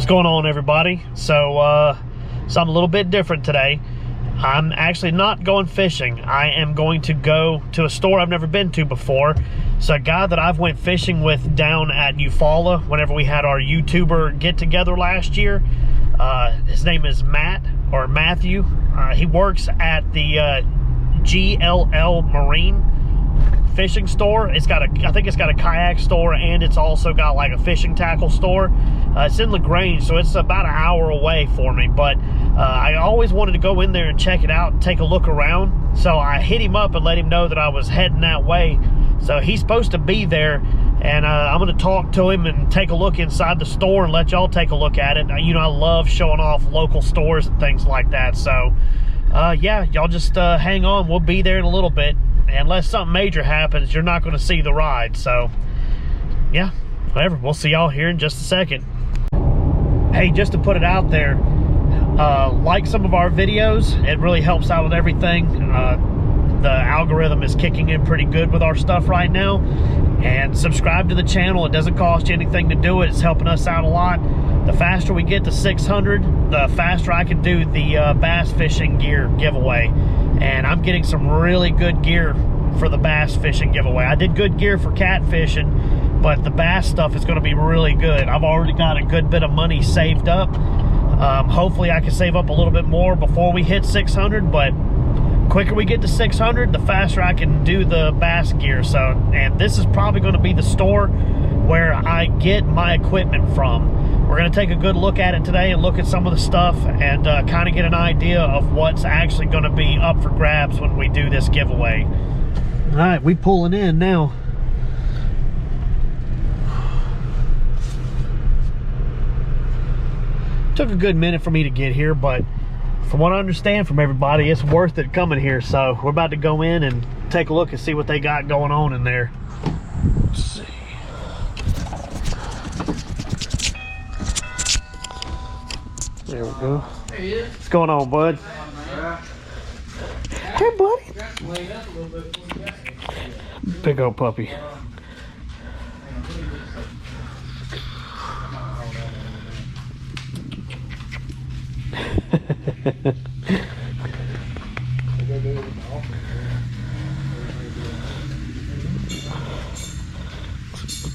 What's going on, everybody? So something a little bit different today. I'm actually not going fishing. I am going to go to a store I've never been to before. It's a guy that I've went fishing with down at Eufaula whenever we had our YouTuber get together last year. His name is Matthew. He works at the GLL Marine fishing store. I think it's got a kayak store, and it's also got like a fishing tackle store. It's in LaGrange, so it's about an hour away for me, but I always wanted to go in there and check it out and take a look around. So I hit him up and let him know that I was heading that way. So he's supposed to be there, and I'm going to talk to him and take a look inside the store and let y'all take a look at it. You know, I love showing off local stores and things like that. So yeah, y'all just hang on. We'll be there in a little bit. Unless something major happens, you're not going to see the ride. So yeah, whatever, we'll see y'all here in just a second. Hey, just to put it out there, like some of our videos, it really helps out with everything. The algorithm is kicking in pretty good with our stuff right now. And subscribe to the channel. It doesn't cost you anything to do it. It's helping us out a lot. The faster we get to 600, the faster I can do the bass fishing gear giveaway. And I'm getting some really good gear for the bass fishing giveaway. I did good gear for catfishing, but the bass stuff is going to be really good. I've already got a good bit of money saved up. Hopefully I can save up a little bit more before we hit 600, but quicker we get to 600, the faster I can do the bass gear. So, and this is probably going to be the store where I get my equipment from. We're going to take a good look at it today and look at some of the stuff and kind of get an idea of what's actually going to be up for grabs when we do this giveaway. All right, we pulling in now. Took a good minute for me to get here, but from what I understand from everybody, it's worth it coming here. So we're about to go in and take a look and see what they got going on in there. Let's see. There we go. What's going on, bud? Hey, buddy. Big old puppy.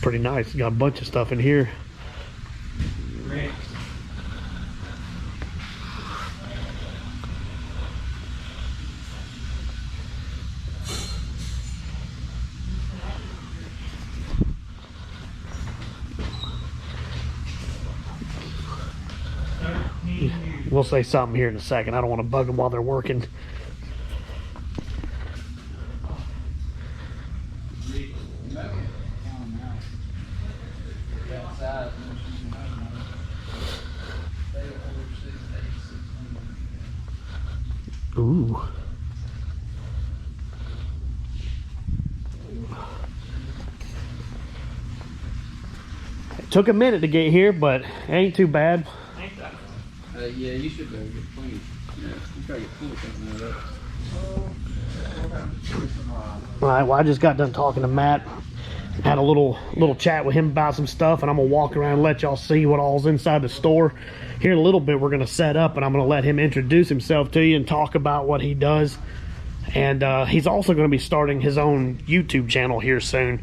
Pretty nice. Got a bunch of stuff in here. We'll say something here in a second. I don't want to bug them while they're working. Ooh. It took a minute to get here, but it ain't too bad. Yeah, you should get plenty. Yeah, you try to get plenty something out of that. All right, well, I just got done talking to Matt. Had a little chat with him about some stuff, and I'm gonna walk around and let y'all see what all's inside the store. Here in a little bit, we're gonna set up, and I'm gonna let him introduce himself to you and talk about what he does. And he's also gonna be starting his own YouTube channel here soon,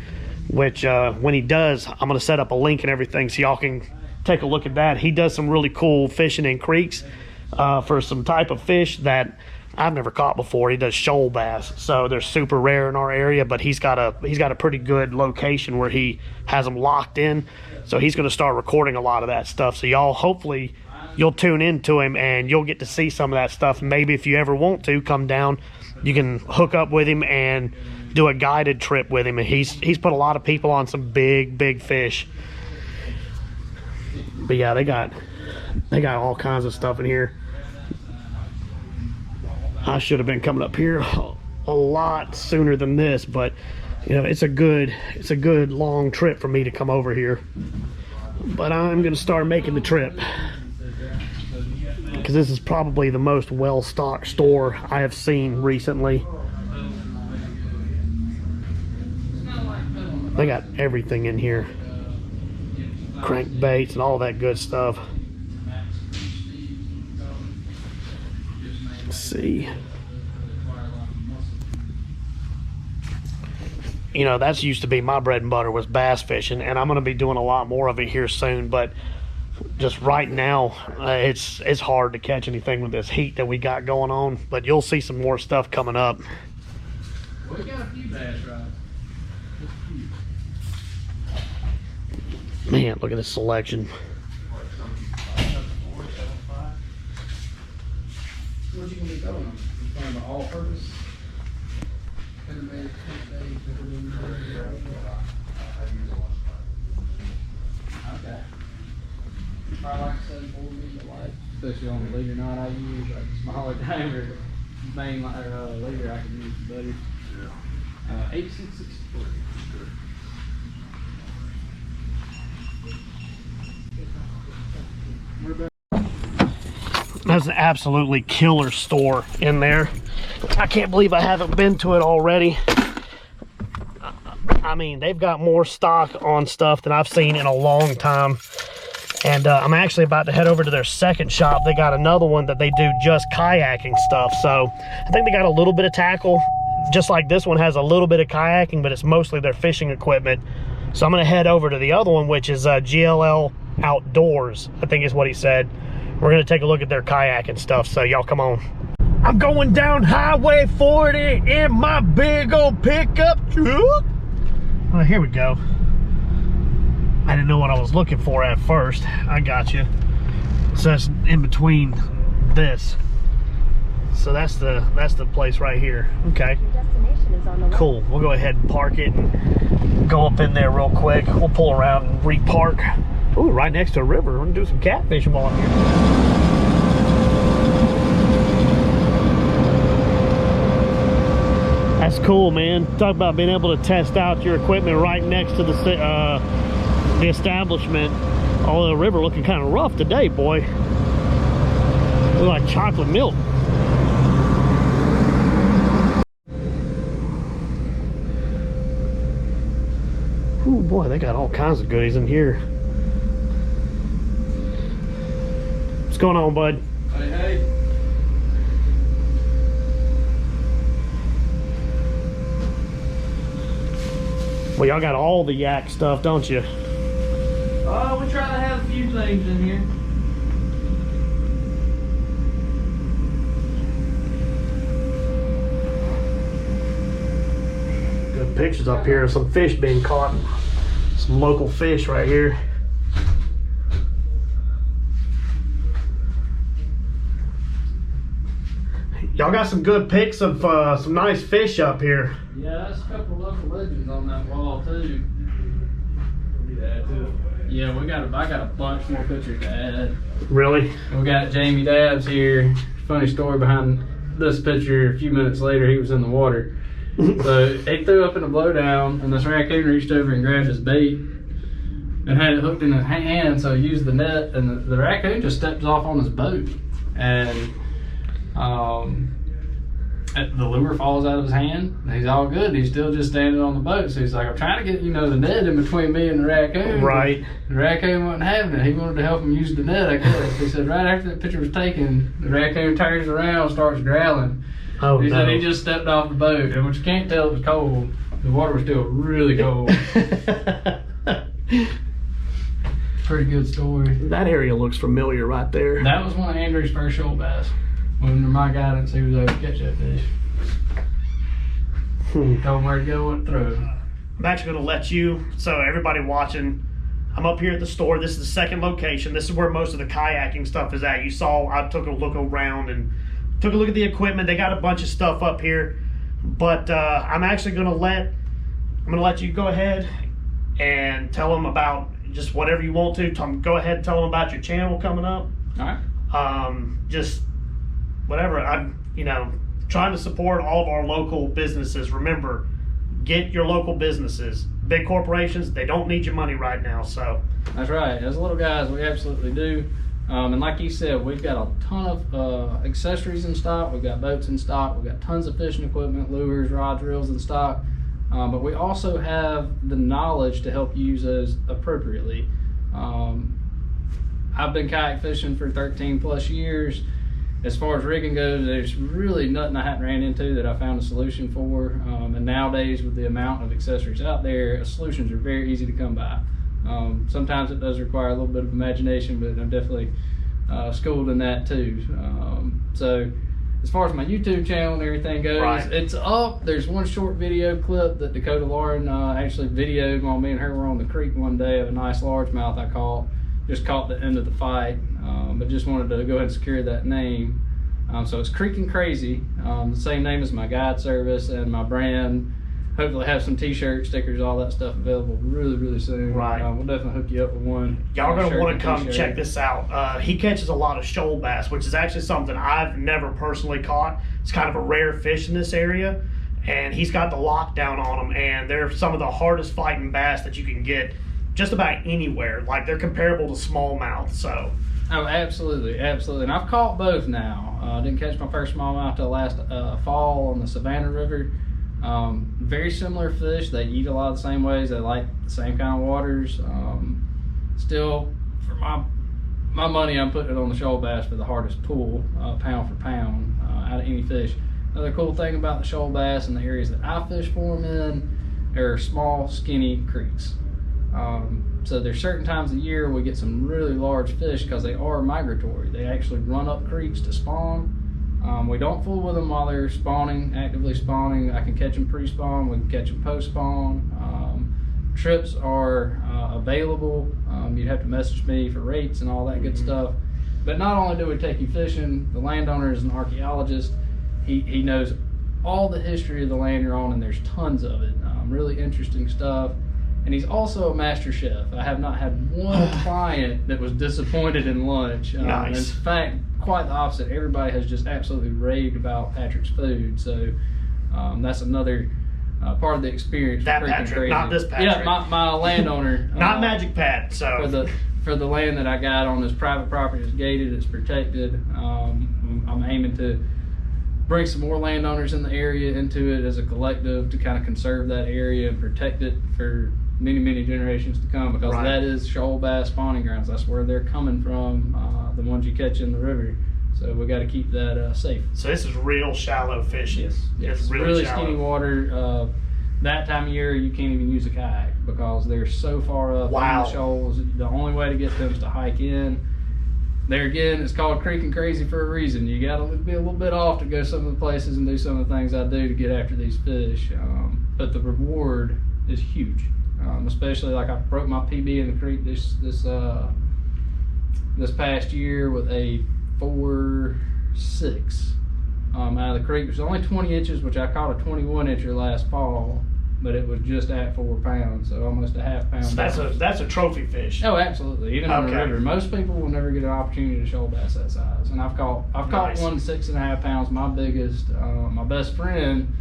which when he does, I'm gonna set up a link and everything so y'all can take a look at that. He does some really cool fishing in creeks for some type of fish that I've never caught before. He does shoal bass, so they're super rare in our area, but he's got a pretty good location where he has them locked in. So he's going to start recording a lot of that stuff. So y'all, hopefully you'll tune into him and you'll get to see some of that stuff. Maybe if you ever want to come down, you can hook up with him and do a guided trip with him. And he's put a lot of people on some big fish. But yeah, they got all kinds of stuff in here. I should have been coming up here a lot sooner than this, but you know, it's a good long trip for me to come over here. But I'm gonna start making the trip because this is probably the most well-stocked store I have seen recently. They got everything in here. Crankbaits and all that good stuff. Let's see. You know, that's used to be my bread and butter was bass fishing, and I'm going to be doing a lot more of it here soon, but just right now, it's hard to catch anything with this heat that we got going on, but you'll see some more stuff coming up. We got a few bass rods. Man, look at this selection. What you gonna be throwing them? You throwing the all-purpose? Okay. Probably like 740 light, especially on the leader knot I use, like smaller diameter main leader I can use, buddy. 8664. That's an absolutely killer store in there. I can't believe I haven't been to it already. I mean, they've got more stock on stuff than I've seen in a long time. And I'm actually about to head over to their second shop. They got another one that they do just kayaking stuff. So I think they got a little bit of tackle, just like this one has a little bit of kayaking, but it's mostly their fishing equipment. So I'm gonna head over to the other one, which is GLL Outdoors, I think is what he said. We're gonna take a look at their kayak and stuff, so y'all come on. I'm going down Highway 40 in my big old pickup truck. Oh, here we go. I didn't know what I was looking for at first. I got you. So that's in between this. So that's the place right here. Okay. Your destination is on the Cool. We'll go ahead and park it and go up in there real quick. We'll pull around and repark. Ooh, right next to a river. We're gonna do some catfishing while I'm here. That's cool, man. Talk about being able to test out your equipment right next to the establishment. Although the river looking kind of rough today, boy. Look like chocolate milk. Ooh, boy, they got all kinds of goodies in here. What's going on, bud? Hey, hey. Well, y'all got all the yak stuff, don't you? Oh, we try to have a few things in here. Good pictures up here of some fish being caught. Some local fish right here. Y'all got some good pics of some nice fish up here. Yeah, that's a couple of local legends on that wall too. Yeah, I got a bunch more pictures to add. Really? We got Jamie Dabbs here. Funny story behind this picture. A few minutes later, he was in the water. So he threw up in a blowdown, and this raccoon reached over and grabbed his bait and had it hooked in his hand. So he used the net, and the raccoon just steps off on his boat, and the lure falls out of his hand. And he's all good. He's still just standing on the boat. So he's like, I'm trying to get the net in between me and the raccoon. Right. The raccoon wasn't having it. He wanted to help him use the net, I guess. He said right after that picture was taken, the raccoon turns around, starts growling. Oh, He no. said he just stepped off the boat, and what you can't tell, it was cold. The water was still really cold. Pretty good story. That area looks familiar right there. That was one of Andrew's first shoal bass. Under my guidance, he was able to catch that fish. Told him where to go and throw it. I'm actually going to let you, so everybody watching, I'm up here at the store. This is the second location. This is where most of the kayaking stuff is at. You saw I took a look around and took a look at the equipment. They got a bunch of stuff up here, but I'm actually going to let you go ahead and tell them about just whatever you want to. Go ahead and tell them about your channel coming up. All right. Just whatever. I'm trying to support all of our local businesses. Remember, get your local businesses. Big corporations, they don't need your money right now. So That's right. As little guys, we absolutely do. And like you said, we've got a ton of accessories in stock. We've got boats in stock. We've got tons of fishing equipment, lures, rods, reels in stock. But we also have the knowledge to help you use those appropriately. I've been kayak fishing for 13 plus years, as far as rigging goes, there's really nothing I hadn't ran into that I found a solution for. And nowadays, with the amount of accessories out there, solutions are very easy to come by. Sometimes it does require a little bit of imagination, but I'm definitely schooled in that too. So as far as my YouTube channel and everything goes, it's up. There's one short video clip that Dakota Lauren actually videoed while me and her were on the creek one day of a nice largemouth I caught. Just caught the end of the fight, but just wanted to go ahead and secure that name. So it's Creeking Crazy, the same name as my guide service and my brand. Hopefully have some t-shirts, stickers, all that stuff available really soon. We'll definitely hook you up with one. Y'all are gonna want to come check this out. He catches a lot of shoal bass, which is actually something I've never personally caught. It's kind of a rare fish in this area, and he's got the lockdown on them, and they're some of the hardest fighting bass that you can get just about anywhere. Like, they're comparable to smallmouth. So oh, absolutely, and I've caught both now. Didn't catch my first smallmouth till last fall on the Savannah River. Very similar fish. They eat a lot of the same ways. They like the same kind of waters. Still, for my money, I'm putting it on the shoal bass for the hardest pull, pound for pound, out of any fish. Another cool thing about the shoal bass and the areas that I fish for them in are small, skinny creeks. So there's certain times of the year we get some really large fish because they are migratory. They actually run up creeks to spawn. We don't fool with them while they're spawning, actively spawning. I can catch them pre-spawn, we can catch them post-spawn. Trips are available. You'd have to message me for rates and all that good stuff. But not only do we take you fishing, the landowner is an archaeologist. He knows all the history of the land you're on, and there's tons of it. Really interesting stuff. And he's also a master chef. I have not had one client that was disappointed in lunch. Nice. In fact, quite the opposite. Everybody has just absolutely raved about Patrick's food. So that's another part of the experience. That Patrick, not this Patrick. Yeah, my landowner. Not Magic Pat. So for the land that I got on this private property, it's gated, it's protected. I'm aiming to bring some more landowners in the area into it as a collective to kind of conserve that area and protect it for many generations to come, because that is shoal bass spawning grounds. That's where they're coming from, the ones you catch in the river. So we got to keep that safe. So this is real shallow fishing. Yes. It's really shallow. skinny water. That time of year you can't even use a kayak because they're so far up in the shoals. The only way to get them is to hike in. There again, it's called Creeking Crazy for a reason. You got to be a little bit off to go some of the places and do some of the things I do to get after these fish. But the reward is huge. Especially like I broke my PB in the creek this past year with a 4.6 out of the creek. It was only 20 inches, which I caught a 21 incher last fall, but it was just at 4 pounds, so almost a half pound. So that's a trophy fish. Oh, absolutely. Even in the river, most people will never get an opportunity to shoal bass that size. And I've caught one 6.5 pounds. My biggest, my best friend.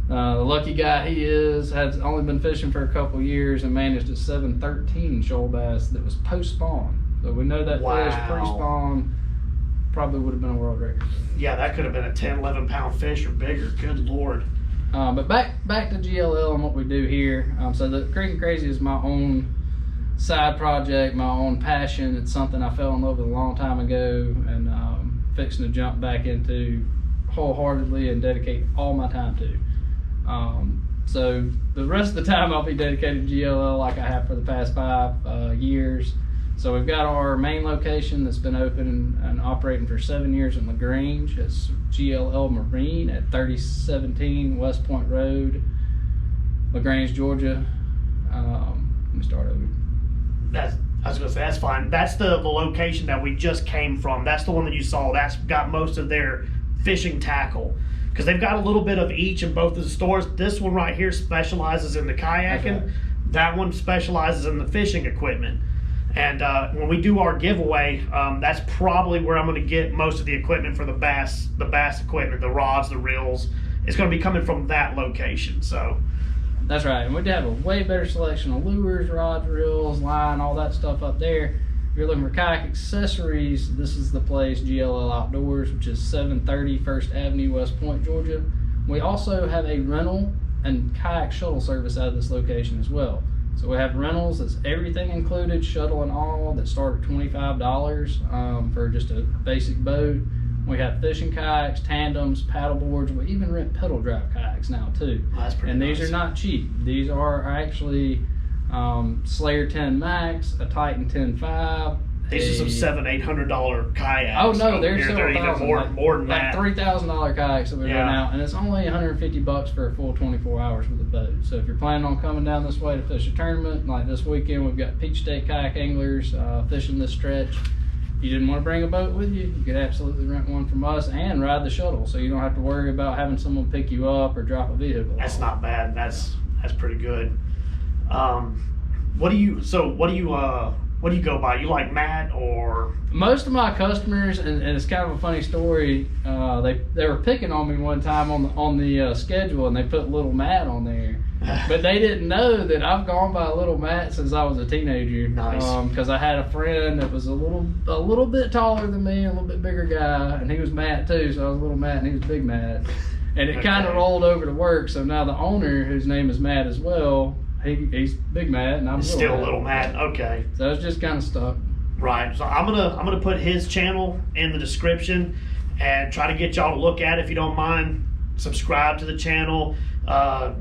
The lucky guy he is, has only been fishing for a couple years and managed a 7.13 shoal bass that was post-spawn. So we know that fish pre-spawn probably would have been a world record. Yeah, that could have been a 10, 11 pound fish or bigger. Good Lord. But back to GLL and what we do here. So the Creeking Crazy is my own side project, my own passion. It's something I fell in love with a long time ago and fixing to jump back into wholeheartedly and dedicate all my time to. So the rest of the time I'll be dedicated to GLL like I have for the past 5 years. So we've got our main location that's been open and operating for 7 years in LaGrange. It's GLL Marine at 3017 West Point Road, LaGrange, Georgia. Let me start over. I was gonna say, that's fine. That's the location that we just came from. That's the one that you saw. That's got most of their fishing tackle, because they've got a little bit of each in both of the stores. This one right here specializes in the kayaking. Okay. That one specializes in the fishing equipment. And when we do our giveaway, that's probably where I'm going to get most of the equipment for the bass equipment, the rods, the reels. It's going to be coming from that location. So that's right. And we have a way better selection of lures, rods, reels, line, all that stuff up there. If you're looking for kayak accessories, this is the place, GLL Outdoors, which is 730 First Avenue, West Point, Georgia. We also have a rental and kayak shuttle service out of this location as well. So we have rentals that's everything included, shuttle and all, that start at $25 for just a basic boat. We have fishing kayaks, tandems, paddle boards. We even rent pedal drive kayaks now too. Oh, that's pretty and nice. These are not cheap. These are actually Slayer 10 Max, a Titan 10.5. These are some $700-800 kayaks. Oh no, they're they're even more than that. $3,000 kayaks that we rent out, and it's only $150 for a full 24 hours with a boat. So if you're planning on coming down this way to fish a tournament, like this weekend, we've got Peach State kayak anglers fishing this stretch. If you didn't want to bring a boat with you, you could absolutely rent one from us and ride the shuttle, so you don't have to worry about having someone pick you up or drop a vehicle. That's not bad. That's pretty good. What do you go by? You like Matt or? Most of my customers, and it's kind of a funny story. They were picking on me one time on the schedule, and they put Little Matt on there, but they didn't know that I've gone by Little Matt since I was a teenager. Nice. Because I had a friend that was a little bit taller than me, a little bit bigger guy, and he was Matt too. So I was Little Matt, and he was Big Matt, and it kind of rolled over to work. So now the owner, whose name is Matt as well. He's Big Matt, and I'm Little Matt. Okay. So it's just kind of stuck. Right. So I'm gonna put his channel in the description and try to get y'all to look at it if you don't mind. Subscribe to the channel.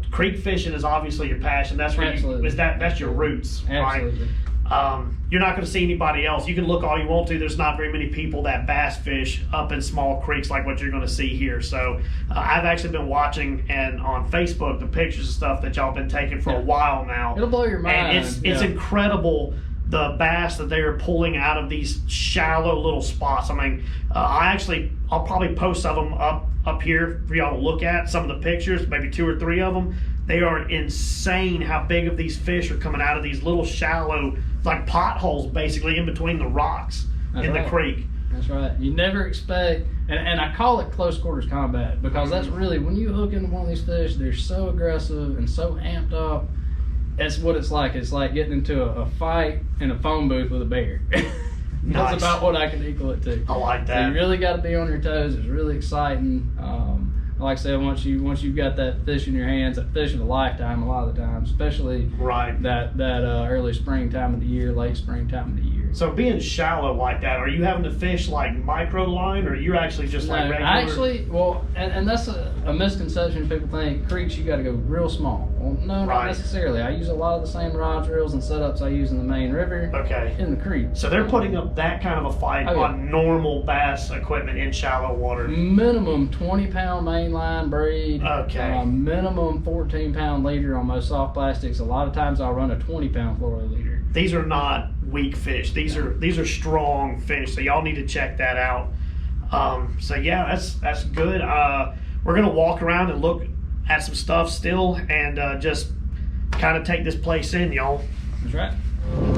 Creek fishing is obviously your passion. That's where that's your roots, Absolutely. Right? You're not going to see anybody else. You can look all you want to. There's not very many people that bass fish up in small creeks like what you're going to see here. So I've actually been watching and on Facebook the pictures and stuff that y'all been taking for a while now. It'll blow your mind. And it's incredible the bass that they're pulling out of these shallow little spots. I mean, I'll probably post some of them up here for y'all to look at. Some of the pictures, maybe 2 or 3 of them. They are insane how big of these fish are coming out of these little shallow, like potholes basically in between the rocks in the creek. That's right. You never expect, and I call it close quarters combat because that's really, when you hook into one of these fish, they're so aggressive and so amped up. That's what it's like. It's like getting into a fight in a phone booth with a bear. That's about what I can equal it to. I like that. So you really got to be on your toes. It's really exciting. Like I said, once you've got that fish in your hands, that fish of a lifetime a lot of the time, especially that early spring time of the year, late spring time of the year. So being shallow like that, are you having to fish like micro line, or you're actually just like regular? Actually, and that's a misconception. People think creeks you got to go real small. Well, no, not necessarily. I use a lot of the same rods, reels, and setups I use in the main river. Okay. In the creek. So they're putting up that kind of a fight on normal bass equipment in shallow water. Minimum 20-pound mainline braid. Okay. Minimum 14-pound leader on most soft plastics. A lot of times I'll run a 20-pound fluoro leader. These are not weak fish. These are strong fish. So y'all need to check that out. So yeah, that's good. We're gonna walk around and look at some stuff still, and just kind of take this place in, y'all. That's right.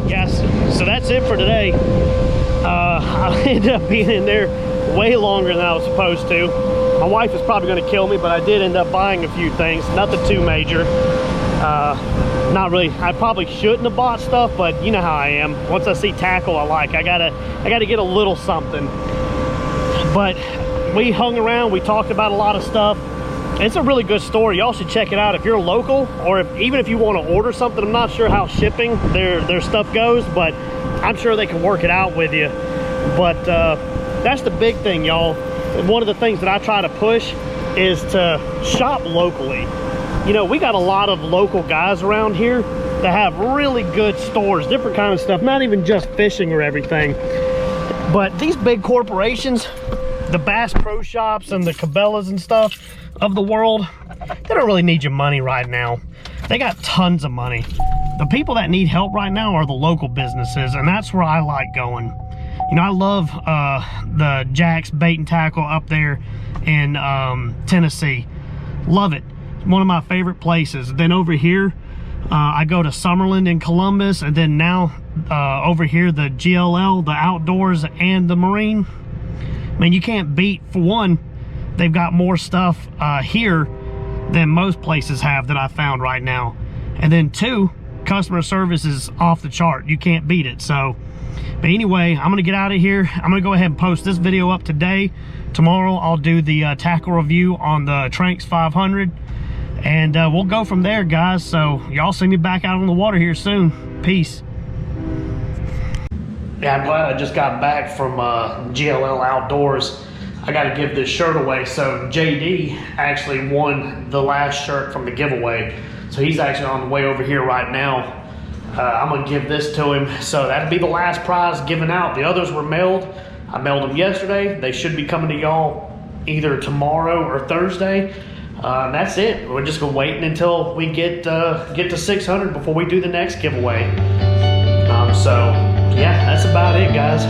Yes. So that's it for today. I ended up being in there way longer than I was supposed to. My wife is probably going to kill me, but I did end up buying a few things. Nothing too major. Not really. I probably shouldn't have bought stuff, but you know how I am. Once I see tackle I like, I gotta get a little something. But we hung around. We talked about a lot of stuff. It's a really good store. Y'all should check it out if you're local, or even if you want to order something. I'm not sure how shipping their stuff goes, but I'm sure they can work it out with you. But that's the big thing, y'all. One of the things that I try to push is to shop locally. You know, we got a lot of local guys around here that have really good stores, different kind of stuff, not even just fishing or everything. But these big corporations, the Bass Pro Shops and the Cabela's and stuff of the world, they don't really need your money right now. They got tons of money. The people that need help right now are the local businesses, and that's where I like going. You know, I love the Jack's Bait and Tackle up there in Tennessee. Love it. It's one of my favorite places. Then over here, I go to Summerlin in Columbus, and then now over here, the GLL, the Outdoors, and the Marine. I mean, you can't beat, for one, they've got more stuff here than most places have that I found right now. And then two, customer service is off the chart. You can't beat it. So, but anyway, I'm gonna get out of here. I'm gonna go ahead and post this video up today. Tomorrow, I'll do the tackle review on the Tranx 500. And we'll go from there, guys. So y'all see me back out on the water here soon. Peace. Yeah, I'm glad I just got back from GLL Outdoors. I got to give this shirt away. So JD actually won the last shirt from the giveaway. So he's actually on the way over here right now. I'm going to give this to him. So that'll be the last prize given out. The others were mailed. I mailed them yesterday. They should be coming to y'all either tomorrow or Thursday. That's it. We're just waiting until we get to 600 before we do the next giveaway. So yeah, that's about it, guys.